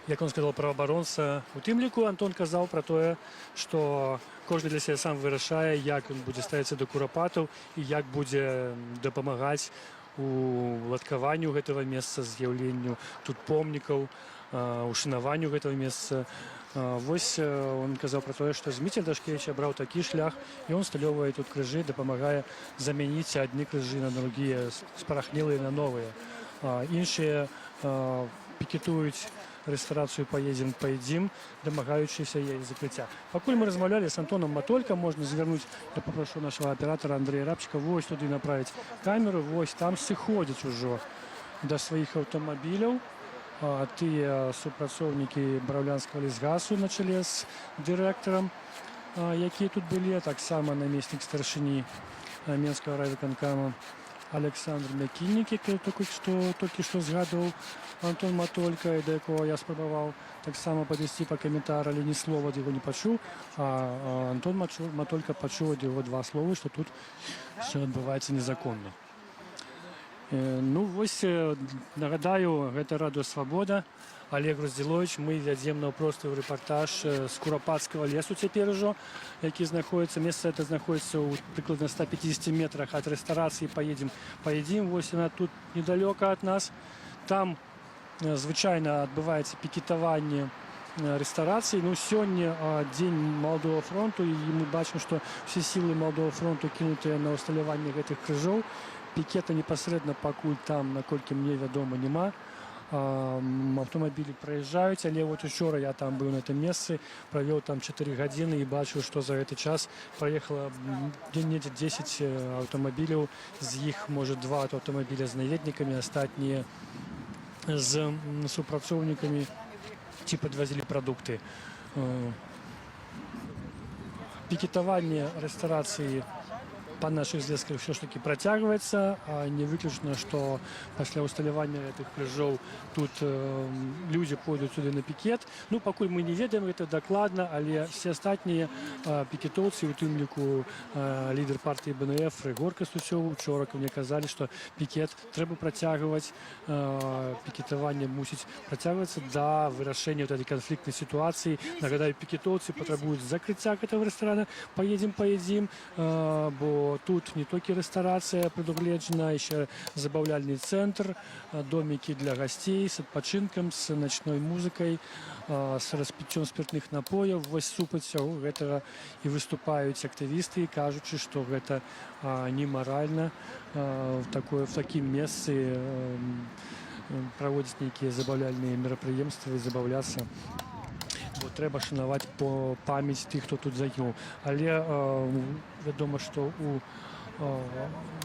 як он сказал, праваабаронца. У тым ліку Антон казаў пра тое, што кожны для сябе сам вырашае, як ён будзе ставіцца да курапатаў і як будзе дапамагаць у ладкаванню гэтага месца, з'яўленню тут помнікаў, ушанаванню гэтага месца. Вось он казаў пра тое, што Зміцер Дашкевич абраў такі шлях, і он усталёўвае тут крыжы, дапамагае замяніць адны крыжы на другія, спарахнелыя на новыя. Іншыя пікетуюць рэстарацыю «Поедем, поедим», домагаючыся яе закрыцця. Пакуль мы размаўлялі з Антоном Матолька, можна звярнуць, я папрошу нашего аператора Андрея Рабчика, вось туды направіць камеру, вось там сыходзяць ужо да сваіх аўтамабіляў тыя супрацоўнікі Бараўлянскага лесгасу на чале з дырэктарам, якія тут былі, таксама намеснік старшыні Менскага райвыканкама. Александр Мякільник, який тільки що згадував Антон Матолька, і до якого я спробував так само підвести по коментарю, але ні слова від його не почув, а Антон Матолька почув від його 2 слова, що тут все відбувається незаконно. Ну, ось, нагадаю, гэта Радыё Свабода. Олег Роздзілович, мы вядзем наўпростую рэпартаж з Курапатскага лесу цяпер ужо, які знаходіцца, месца это знаходіцца ў прыкладна 150 метрах ад рэстарацыі. Паедзім, вось яна тут недалёка ад нас. Там звычайна адбываецца пікетаванне рэстарацыі. Ну, сёння дзень Маладога фронту, і мы бачым, што ўсе сілы Маладога фронту кінутыя на ўсталяванне гэтых крыжоў. Пікета непасрэдна пакуль там, наколькі мне вядома, няма. Аўтамабілі праязджаюць, але вот учора я там быў на тым месцы, правёў там 4 гадзіны і бачыў, што за гэты час праехала недзе 10 аўтамабіляў, з іх, можа, 2 аўтамабіля з наведнікамі, астатнія з супрацоўнікамі ці падвазілі прадукты. Пікетаванне рэстарацыі па наших звестках все ж таки працягваецца, а не выключна, што пасля ўсталявання гэтых крыжоў тут людзі пойдуць сюды на пікет. Ну, пакуль мы не ведаем гэта дакладна, але все астатнія пікетоўцы, у тым ліку лідар партыі БНФ Рыгор Кастусёў, учора мне казалі, што пікет трэба працягваць, пікетаванне мусіць працягвацца да вырашэння этой канфліктнай сітуацыі. Нагадаю, пікетоўцы патрабуюць закрыцця гэтага рэстарана. Поедзем, бо тут не толькі рэстарацыя прадугледжана, яшчэ забаўляльны цэнтр, домікі для гасцей з адпачынкам, з начной музыкай, з распіццём спіртных напояў. Вось супраць усяго гэтага і выступаюць актывісты, кажучы, што гэта немаральна в такім месцы праводзіць нейкія забаўляльныя мерапрыемствы і забаўляцца. Бо трэба шанаваць памяць тых, хто тут загінуў. Але вядома, што у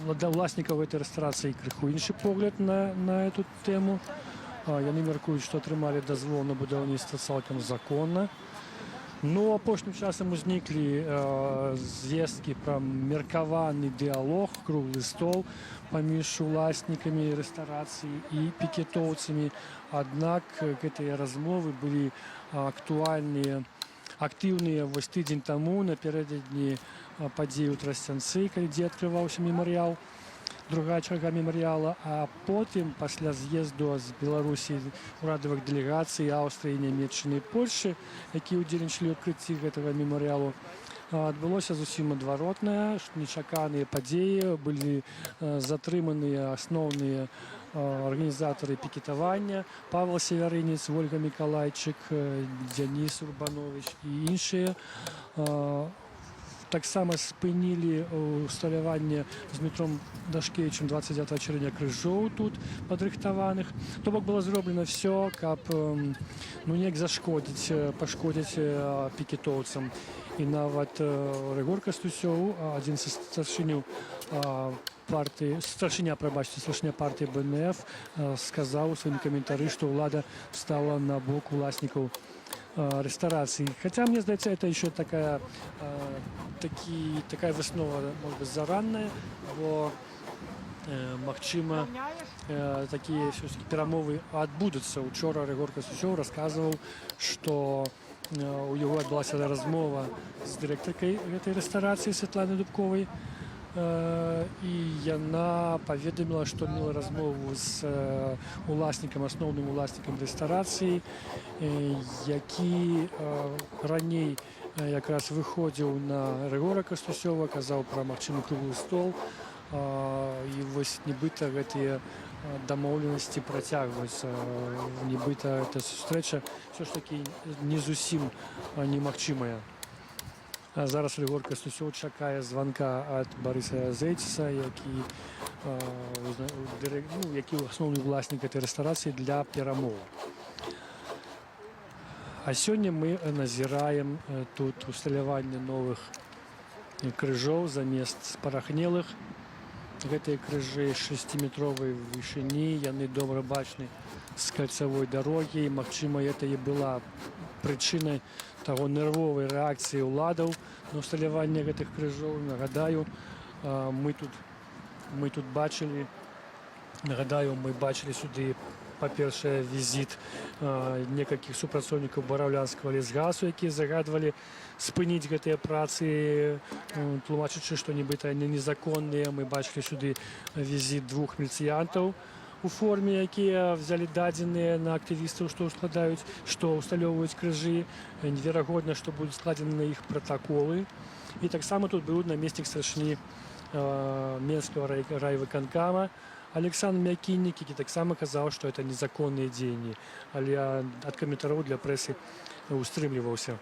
ўласнікаў гэтай рэстарацыі крыху іншы погляд на эту тэму. Яны мяркуюць, што атрымалі дазвол на будаўніцтва цалкам законна. Ну, апошнім часам узніклі звесткі пра меркаваны дыялог, круглы стол паміж уласнікамі рэстарацыі і пікетоўцамі. Аднак гэтыя размовы былі актуальныя, актыўныя вось тыдзень таму, напярэдадні падзеі ў Трасцянцы, дзе адкрываўся мемарыял, другая чарга мемарыяла, а потым, пасля з'езду з Беларусі урадавых дэлегацый Аўстрыі, Нямецчыны і Польшчы, якія ўдзельнічалі ў адкрыцці гэтага мемарыялу, адбылося зусім адваротнае, нечаканыя падзеі, былі затрыманыя асноўныя арганізатары пікетавання, Павел Севярынец, Ольга Мікалайчык, Дзяніс Урбанович і іншыя. Таксама спынілі ўсталяванне з метром Дашкевічам 29 чэрвеня крыжоў тут падрыхтаваных. То бок было зроблена все, каб неяк пашкодзіць пікетоўцам. І нават Рыгор Кастусёў, адзін са старшыня партыі БНФ, сказаў у сваім каментары, што ўлада стала на бок уласнікаў рэстарацыі. Хаця, мне здаецца, это еще такая выснова, может быть, заранная, бо магчыма, такія перамовы адбудуцца. Учора Рыгор Кастусёў расказваў, што у яго адбылася размова з дырэктаркай гэтай рэстарацыі Святланай Дубковай, і яна паведаміла, што мела размову з асноўным уласнікам рэстарацыі, які раней якраз выходзіў на Рыгора Кастусёва, казаў пра магчымы круглы стол, і вось нібыта гэтыя дамоўленасці працягваюцца. Нібыта эта сустрэча ўсё ж такі не зусім немагчымая. Зараз Рыгор Кастусёў чакае званка ад Барыса Зэйціса, які асноўны ўласнік гэтай рэстарацыі, для перамоў. А сёння мы назіраем тут усталяванне новых крыжоў замест спарахнелых. Гэтыя крыжы 6-метровай вышыні, яны добра бачны з кальцавой дарогі. Магчыма, гэта і была прычынай таго нервовай рэакцыі ўладаў на ўсталяванне гэтых крыжоў. Нагадаю, мы тут ми тут бачили. Нагадаю, ми бачили сюди, по-перше, візит некількох супрацовників Бараўлянскага лесгасу, які загадували спиніць гэтыя працы, тлумачачы, што нібыта яны незаконныя. Мы бачили сюды візит 2 міліцыянтаў у форме, якія взяли дадзеныя на актывістаў, што усталёўваюць крыжы. Неверагодна, што будуць складзены на іх пратаколы. І таксама тут быў намеснік старшыні Менскага райвыканкама Александр Мякіннік, які таксама казаў, што это незаконныя дзеянні, але ад каментараў для прэсы устрымліваўся.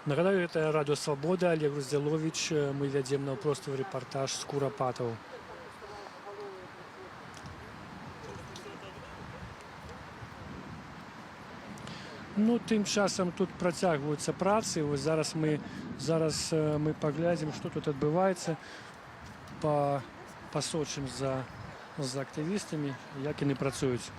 Нагадаю, гэта радыё Свабода, Олег Груздзяловіч. Мы вядзем наўпростовы рэпартаж з Курапатаў. Ну, тым часам тут працягваюцца працы. Вось зараз мы паглядзім, што тут адбываецца, пасочым за актывістамі, як яны працуюць.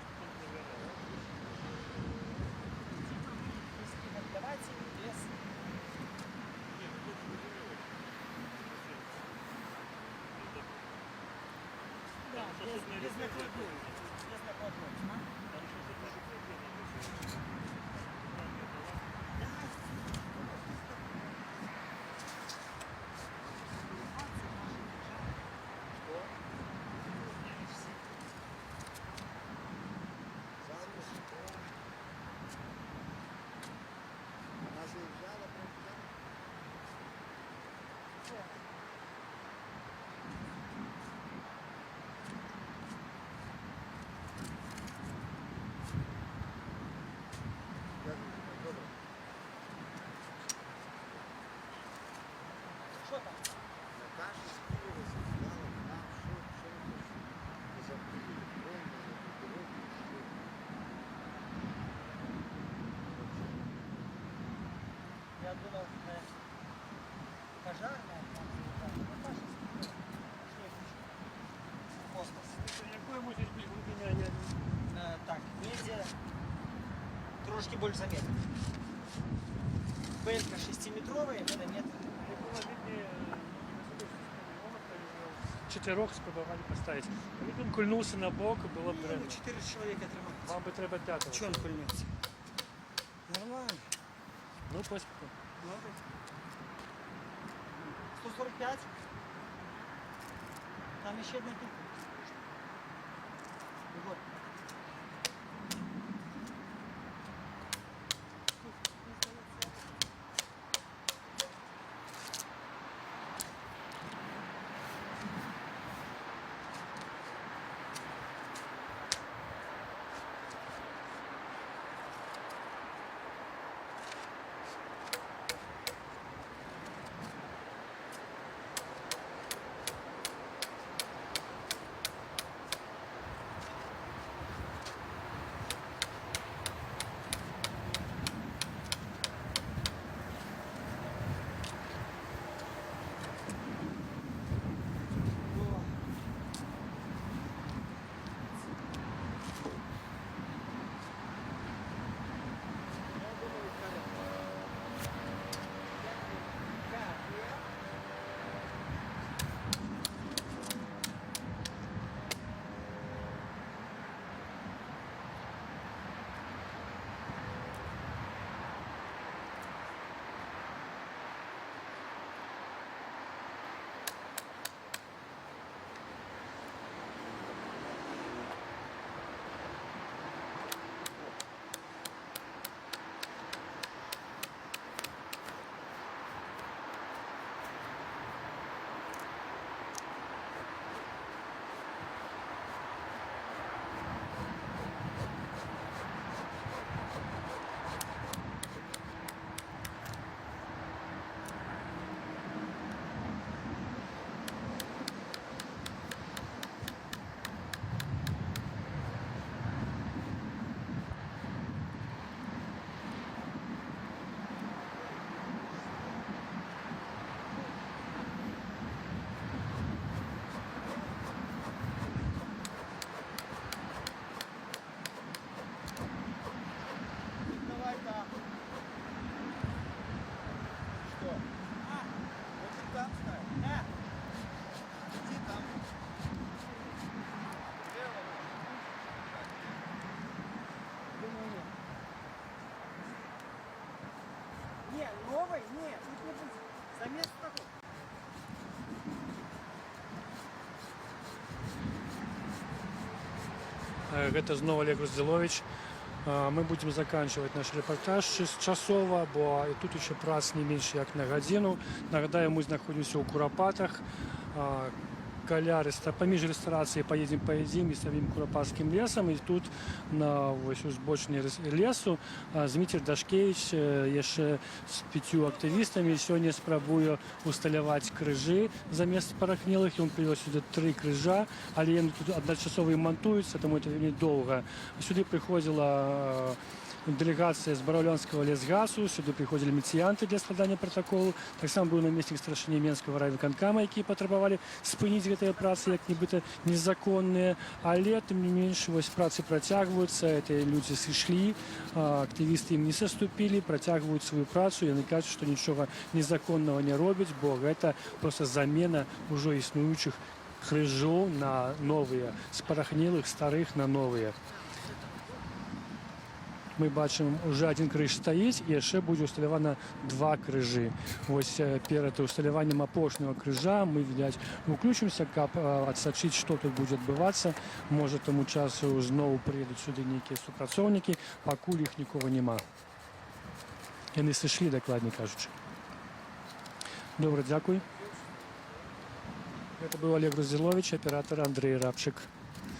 Я думал, пожарная. Якое може бути глибина? Так, медиа трошки больше за метр. Белька 6-метровая, это метр. Чотирьох спробували поставити. Коли б він кульнувся на бок, було б Ну, реально. 4 человека тримаються. Вам би треба п'ятого. Че он пульнется? Нормально. Ну, поспіху. 145. Там еще одна тут. Егор. Гэта зноў Олег Роздзіловіч. Мы будем заканчивать наш репортаж часова, бо і тут еще прац не менш як на гадзіну. Нагадаю, мы знаходзімся ў Курапатах. Паміж рэстарацыяй паедзем і самім Курапатскім лесам. І тут на узбочыне лесу Зміцер Дашкевіч яшчэ з 5 актывістамі сёння спрабуе усталяваць крыжы замест спарахнелых. Ён прывёз сюды 3 крыжа, але яны тут адначасова і монтуюцца, таму это вельмі доўга. Сюды прыходзіла делегация з Бараўлянскага лесгасу, сюды прыходзілі міліцыянты для складання пратаколу. Таксама быў намеснік старшыні Менскага райвыканкама, якія патрабавалі спыніць гэтыя працы як нібыта незаконныя, але тым не менш працы працягваюцца, гэтыя людзі сышлі, актывісты ім не саступілі, працягваюць сваю працу, яны кажуць, што нічога незаконнага не робяць, бо гэта проста замена ўжо існуючых крыжоў на новыя, спарахнелых старых на новыя. Мы бачым, уже один крыж стаіць, і яшчэ будзе усталявана 2 крыжы. Вось перад усталяваннем апошняга крыжа мы, відаць, уключымся, каб адсачыць, што тут будзе адбывацца. Можа, таму часу зноў прыедуць сюды нейкія супрацоўнікі, пакуль іх нікога няма. Яны сышлі, дакладней кажучы. Добра, дзякуй. Гэта быў Олег Роздзіловіч, аператор Андрей Рабчык.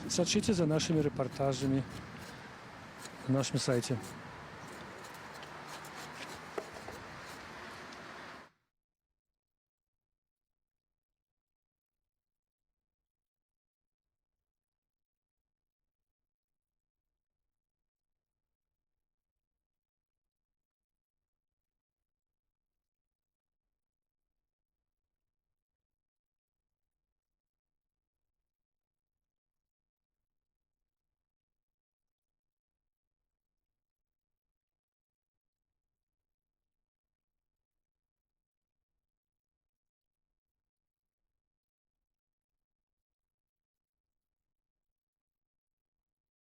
Сачыце за нашымі рэпартажамі на нашем сайте.